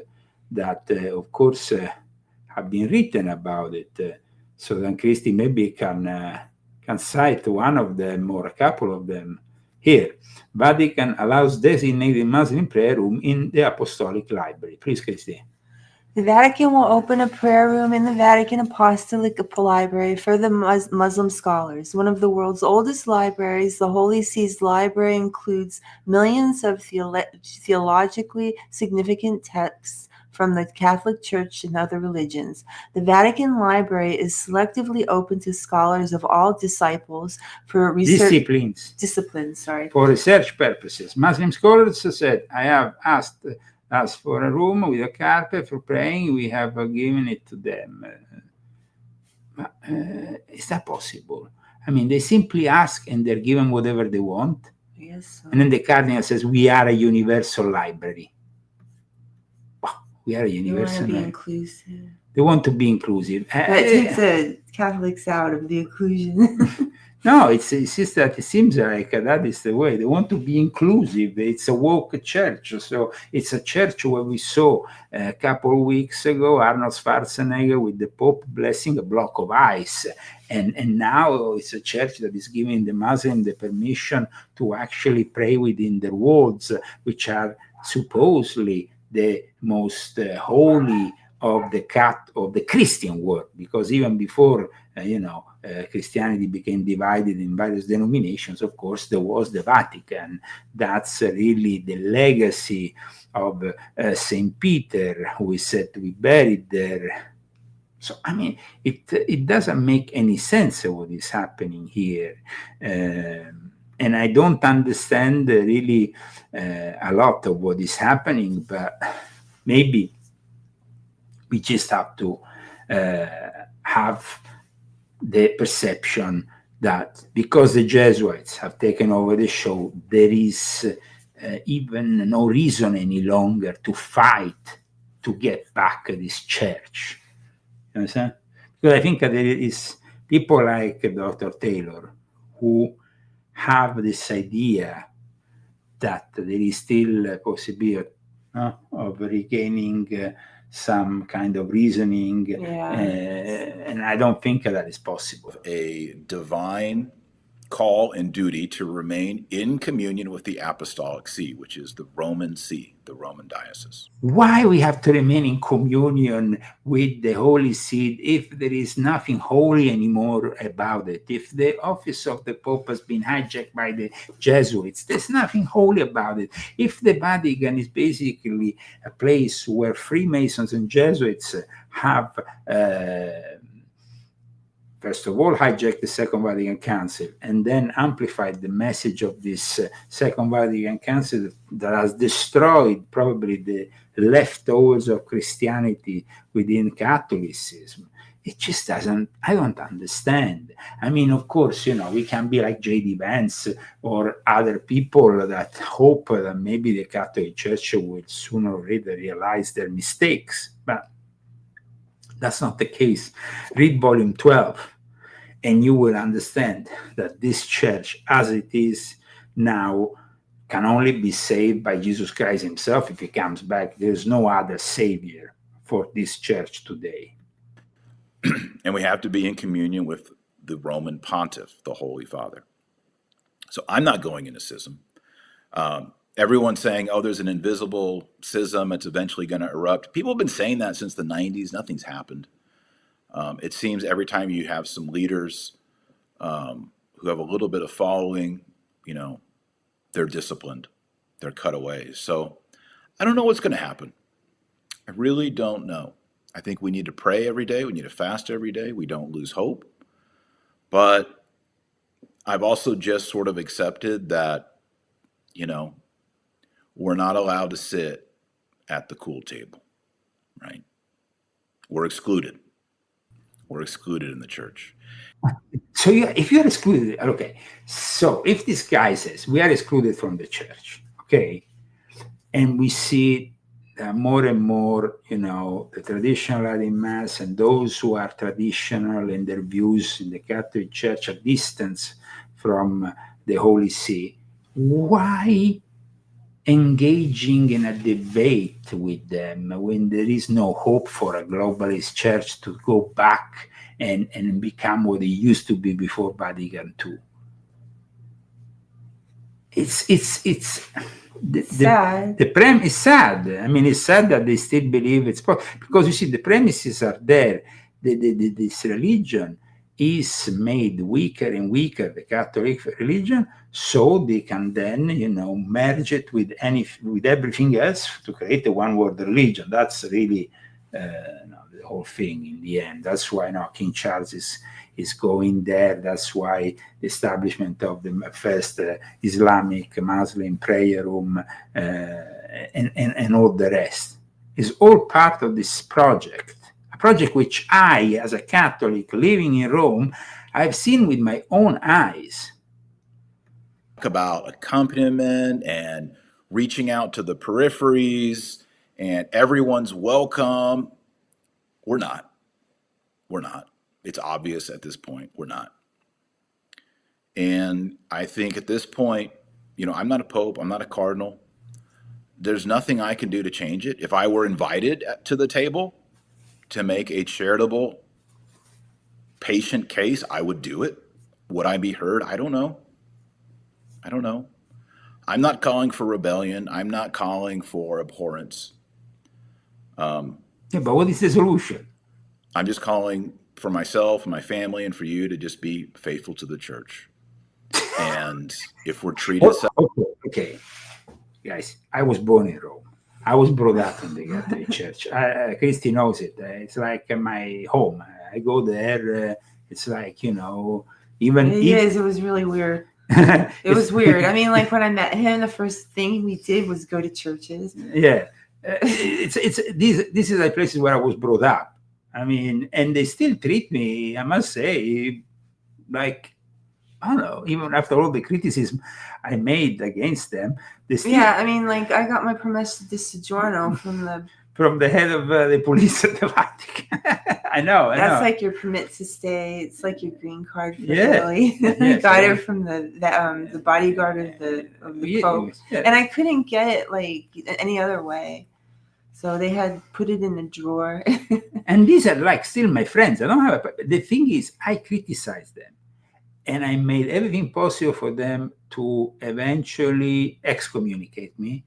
that, of course, have been written about it. So then Christy maybe can cite one of them or a couple of them. Here, Vatican allows designated Muslim prayer room in the Apostolic Library. Please, Christy. The Vatican will open a prayer room in the Vatican Apostolic Library for the Muslim scholars. One of the world's oldest libraries, the Holy See's library includes millions of theologically significant texts from the Catholic Church and other religions. The Vatican Library is selectively open to scholars of all disciples for research disciplines. For research purposes. Muslim scholars said, I have asked us for a room with a carpet for praying. We have given it to them. Is that possible? I mean, they simply ask and they're given whatever they want. Yes. And then the cardinal says, we are a universal library. We are a universal They want to be library. inclusive. They want to be inclusive. That takes the Catholics out of the inclusion. No, it's just that it seems like that is the way. They want to be inclusive. It's a woke church. So it's a church where we saw a couple of weeks ago Arnold Schwarzenegger with the Pope blessing a block of ice. And now it's a church that is giving the Muslim the permission to actually pray within their walls, which are supposedly the most holy of the Christian world, because even before Christianity became divided in various denominations, of course there was the Vatican. That's really the legacy of Saint Peter, who is said to be buried there. So I mean, it doesn't make any sense of what is happening here, and I don't understand really a lot of what is happening, but maybe we just have to have the perception that because the Jesuits have taken over the show, there is even no reason any longer to fight to get back this church. You understand? Because I think that there is people like Dr. Taylor who have this idea that there is still a possibility of regaining some kind of reasoning, and I don't think that is possible. A divine call and duty to remain in communion with the Apostolic See, which is the Roman See, the Roman Diocese. Why we have to remain in communion with the Holy See if there is nothing holy anymore about it? If the office of the Pope has been hijacked by the Jesuits, there's nothing holy about it. If the Vatican is basically a place where Freemasons and Jesuits have first of all, hijacked the Second Vatican Council and then amplified the message of this Second Vatican Council that has destroyed probably the leftovers of Christianity within Catholicism. It just doesn't, I don't understand. I mean, of course, we can be like J.D. Vance or other people that hope that maybe the Catholic Church will sooner or later realize their mistakes, but that's not the case. Read volume 12, and you will understand that this church, as it is now, can only be saved by Jesus Christ himself if he comes back. There's no other savior for this church today. And we have to be in communion with the Roman Pontiff, the Holy Father. So I'm not going into schism. Everyone's saying, oh, there's an invisible schism. It's eventually going to erupt. People have been saying that since the 90s. Nothing's happened. It seems every time you have some leaders who have a little bit of following, they're disciplined. They're cut away. So I don't know what's going to happen. I really don't know. I think we need to pray every day. We need to fast every day. We don't lose hope. But I've also just sort of accepted that, we're not allowed to sit at the cool table, right? We're excluded. We're excluded in the church. So if you're excluded, okay. So if this guy says we are excluded from the church, okay, and we see more and more, the traditional Latin Mass and those who are traditional in their views in the Catholic Church are distant from the Holy See, why engaging in a debate with them when there is no hope for a globalist church to go back and become what it used to be before Vatican II? Sad. The premise is sad. I mean, it's sad that they still believe it's possible, because you see, the premises are there. This religion is made weaker and weaker, the Catholic religion, so they can then, merge it with everything else to create a one-world religion. That's really the whole thing in the end. That's why now King Charles is going there. That's why the establishment of the first Islamic Muslim prayer room and all the rest is all part of this project. A project which I, as a Catholic living in Rome, I've seen with my own eyes. About accompaniment and reaching out to the peripheries and everyone's welcome. We're not. It's obvious at this point, we're not. And I think at this point, I'm not a pope, I'm not a cardinal. There's nothing I can do to change it. If I were invited to the table to make a charitable, patient case, I would do it. Would I be heard? I don't know. I'm not calling for rebellion. I'm not calling for abhorrence. But what is the solution? I'm just calling for myself and my family and for you to just be faithful to the church. And if we're treated... Okay. Guys, I was born in Rome. I was brought up in the Catholic Church. Christy knows it. It's like my home. I go there. It's like, It was really weird. It was weird. I mean, like when I met him, the first thing we did was go to churches. Yeah. This is the places where I was brought up. I mean, and they still treat me, I must say, like, I don't know, even after all the criticism I made against them, they still... Yeah, I mean, like, I got my permesso di soggiorno from the head of the police at the Vatican. I know. That's like your permit to stay. It's like your green card for Italy. Got it from the bodyguard of the Pope. Yeah. And I couldn't get it like any other way. So they had put it in a drawer. And these are like still my friends. I don't have the thing is, I criticize them. And I made everything possible for them to eventually excommunicate me.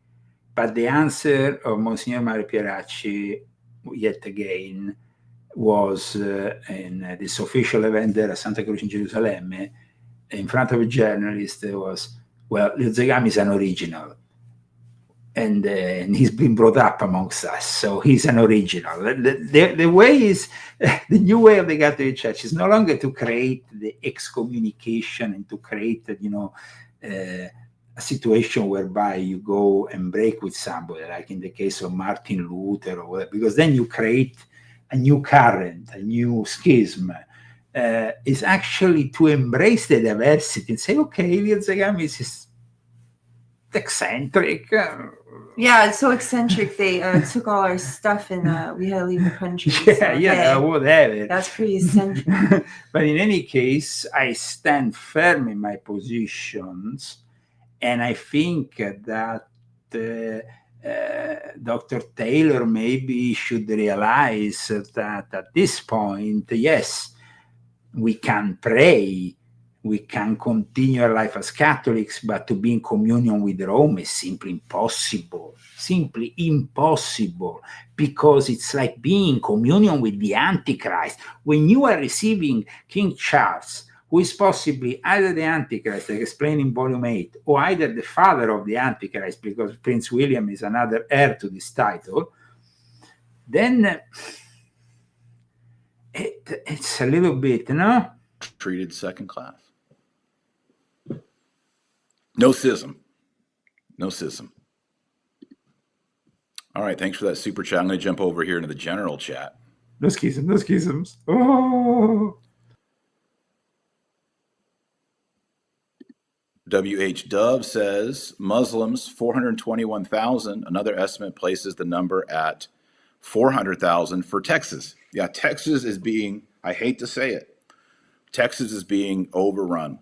But the answer of Monsignor Mario Pieracci, yet again, was in this official event there at Santa Croce in Jerusalem, in front of a journalist, was, well, Zagami is an original. And he's been brought up amongst us, so he's an original. The way is, the new way of the Catholic Church is no longer to create the excommunication and to create, a situation whereby you go and break with somebody, like in the case of Martin Luther or whatever, because then you create a new current, a new schism, is actually to embrace the diversity and say, okay, Ilya Zagami is eccentric. Yeah, it's so eccentric. They took all our stuff and we had to leave the country. Yeah, whatever. That's pretty eccentric. But in any case, I stand firm in my positions, and I think that Dr. Taylor maybe should realize that at this point, yes, we can pray, we can continue our life as Catholics, but to be in communion with Rome is simply impossible, because it's like being in communion with the Antichrist. When you are receiving King Charles, who is possibly either the Antichrist, like explained in Volume 8, or either the father of the Antichrist, because Prince William is another heir to this title, then it's a little bit, no? Treated second class. No schism. No schism. All right, thanks for that super chat. I'm going to jump over here into the general chat. No schism, no schisms. Oh. WH Dove says Muslims 421,000. Another estimate places the number at 400,000 for Texas. Yeah, Texas is being, I hate to say it, Texas is being overrun.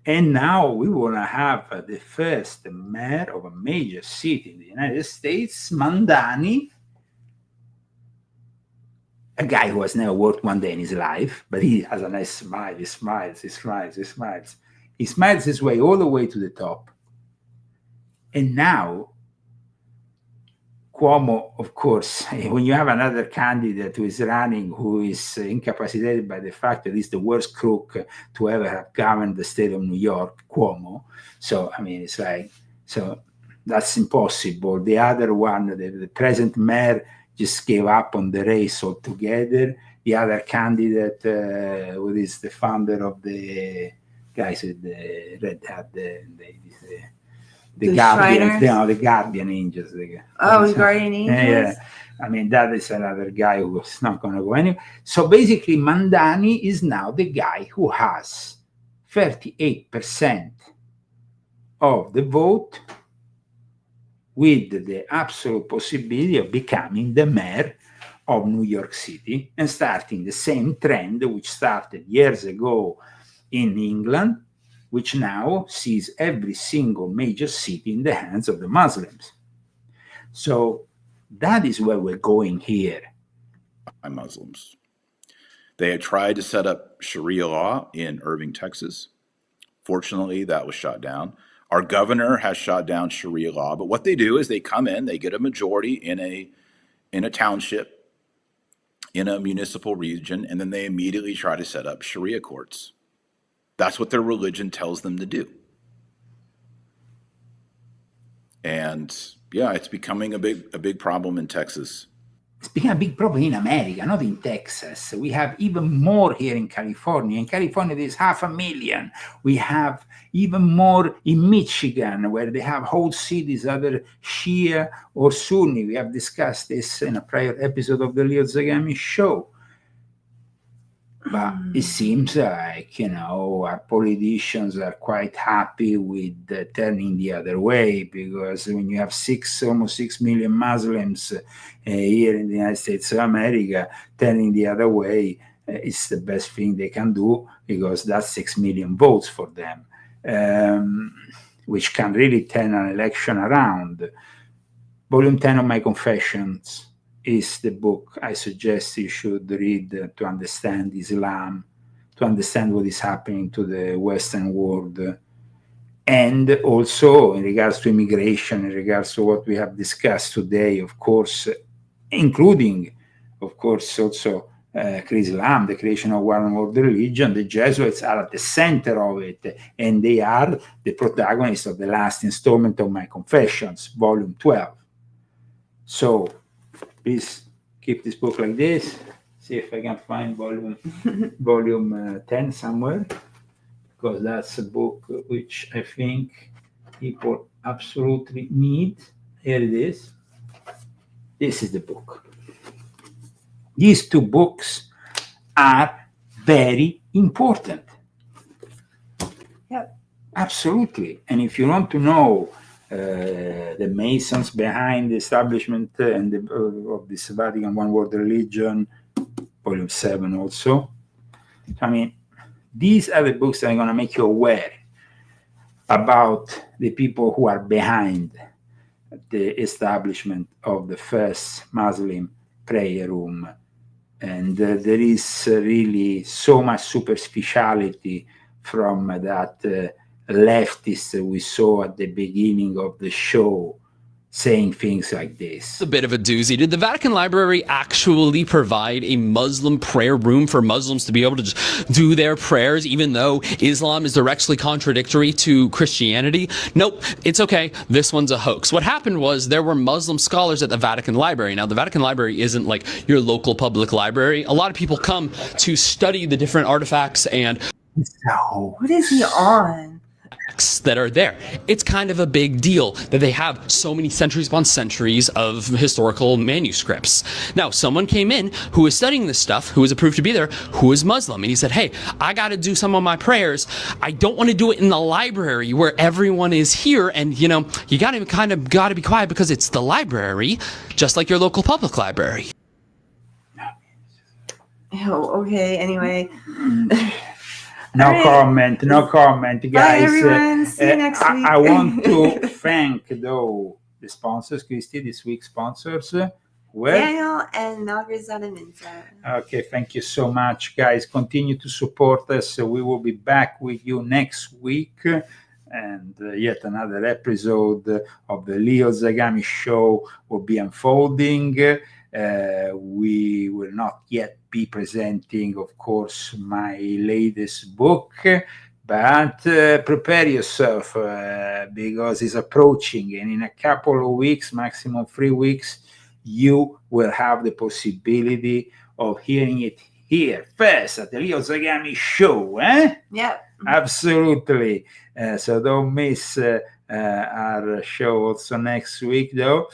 And now we want to have the first mayor of a major city in the United States, Mandani, a guy who has never worked one day in his life, but he has a nice smile. He smiles. He smiles his way all the way to the top. And now, Cuomo, of course, when you have another candidate who is running, who is incapacitated by the fact that he's the worst crook to ever have governed the state of New York, Cuomo. So, I mean, it's like, so that's impossible. The other one, the present mayor, just gave up on the race altogether. The other candidate, who is the founder of the guys with the red hat, the Guardians, the Guardian Angels. The Guardian Angels? Yeah. I mean, that is another guy who's not going to go anywhere. So basically, Mandani is now the guy who has 38% of the vote, with the absolute possibility of becoming the mayor of New York City and starting the same trend which started years ago in England, which now sees every single major city in the hands of the Muslims. So that is where we're going here. By Muslims. They had tried to set up Sharia law in Irving, Texas. Fortunately, that was shot down. Our governor has shot down Sharia law, but what they do is they come in, they get a majority in a township, in a municipal region, and then they immediately try to set up Sharia courts. That's what their religion tells them to do. And yeah, it's becoming a big problem in Texas. It's become a big problem in America, not in Texas. We have even more here in California. In California, there's 500,000. We have even more in Michigan, where they have whole cities, either Shia or Sunni. We have discussed this in a prior episode of the Leo Zagami show. But it seems like, our politicians are quite happy with turning the other way, because when you have almost 6 million Muslims here in the United States of America, turning the other way is the best thing they can do, because that's 6 million votes for them, which can really turn an election around. Volume 10 of my Confessions is the book I suggest you should read to understand Islam, to understand what is happening to the Western world, and also in regards to immigration, in regards to what we have discussed today, of course, including, of course, also Chrislam, the creation of one world religion. The Jesuits are at the center of it, and they are the protagonists of the last installment of my Confessions, Volume 12. So please keep this book like this. See if I can find volume 10 somewhere, because that's a book which I think people absolutely need. Here it is. This is the book. These two books are very important. Yep. Absolutely. And if you want to know the Masons behind the establishment and of this Vatican One World Religion, Volume 7 also, I mean, these are the books that are going to make you aware about the people who are behind the establishment of the first Muslim prayer room. And there is really so much superficiality from that leftist we saw at the beginning of the show saying things like this. It's a bit of a doozy. Did the Vatican Library actually provide a Muslim prayer room for Muslims to be able to just do their prayers, even though Islam is directly contradictory to Christianity? Nope, it's okay. This one's a hoax. What happened was there were Muslim scholars at the Vatican Library. Now, the Vatican Library isn't like your local public library. A lot of people come to study the different artifacts and what is he on? that are there. It's kind of a big deal that they have so many centuries upon centuries of historical manuscripts. Now, someone came in who was studying this stuff, who was approved to be there, who was Muslim, and he said, hey, I got to do some of my prayers. I don't want to do it in the library where everyone is here, and you know, you got to be quiet because it's the library, just like your local public library. Oh, okay, anyway. No comment, guys. Bye, everyone. See you next week. I want to thank, though, the sponsors, Christy, this week's sponsors. Daniel and Malgrazana Minza. Okay, thank you so much, guys. Continue to support us. We will be back with you next week. And yet another episode of the Leo Zagami Show will be unfolding. We will not yet be presenting, of course, my latest book, but prepare yourself because it's approaching, and in a couple of weeks, maximum 3 weeks, you will have the possibility of hearing it here first at the Leo Zagami Show. Yeah, absolutely. So don't miss our show also next week, though.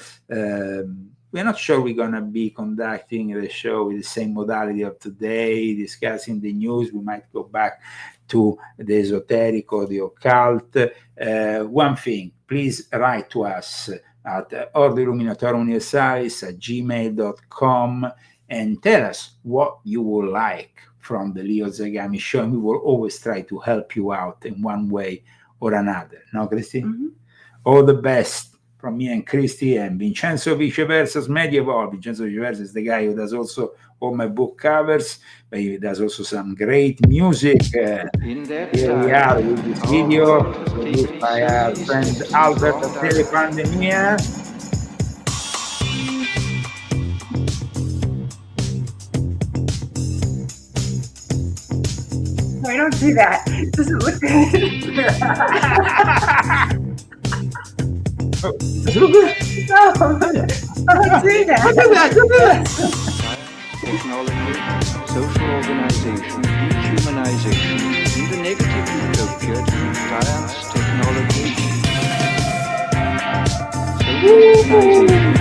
We're not sure we're going to be conducting the show with the same modality of today, discussing the news. We might go back to the esoteric or the occult. One thing, please write to us at orderluminatoruniversalis@gmail.com and tell us what you would like from the Leo Zagami Show. And we will always try to help you out in one way or another. No, Christy? Mm-hmm. All the best. From me and Christy and Vincenzo Viceversa's Medieval. Vincenzo Viceversa is the guy who does also all my book covers, but he does also some great music. Here we are with this video produced by our friend Albert of Telepandemia. No, don't do that. It doesn't look good. No, don't do that. Technology, social organization, dehumanization, even negative utopia to science, technology, social organization.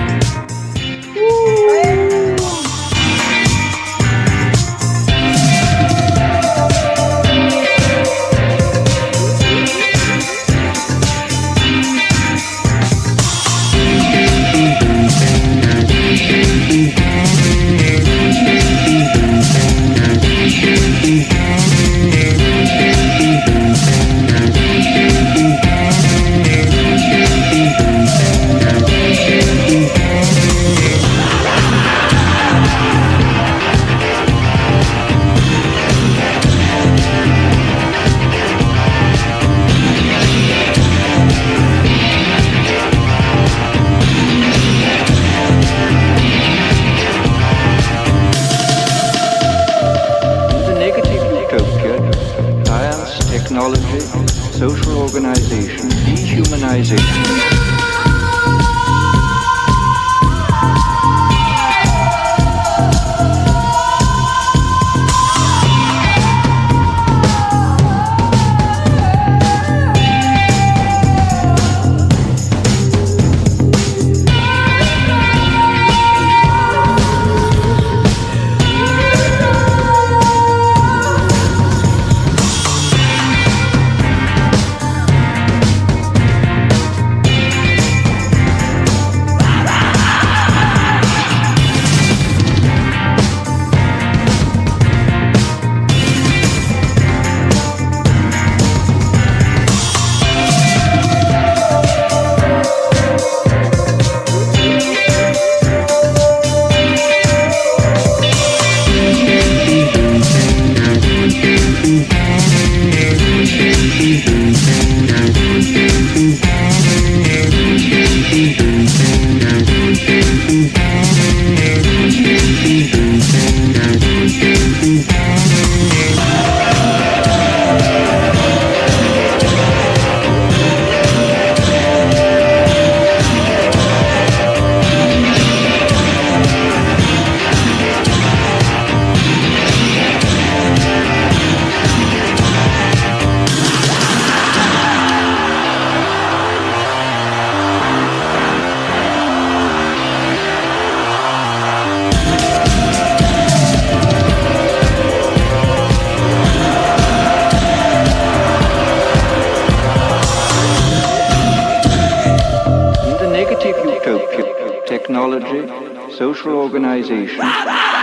technology, social organization,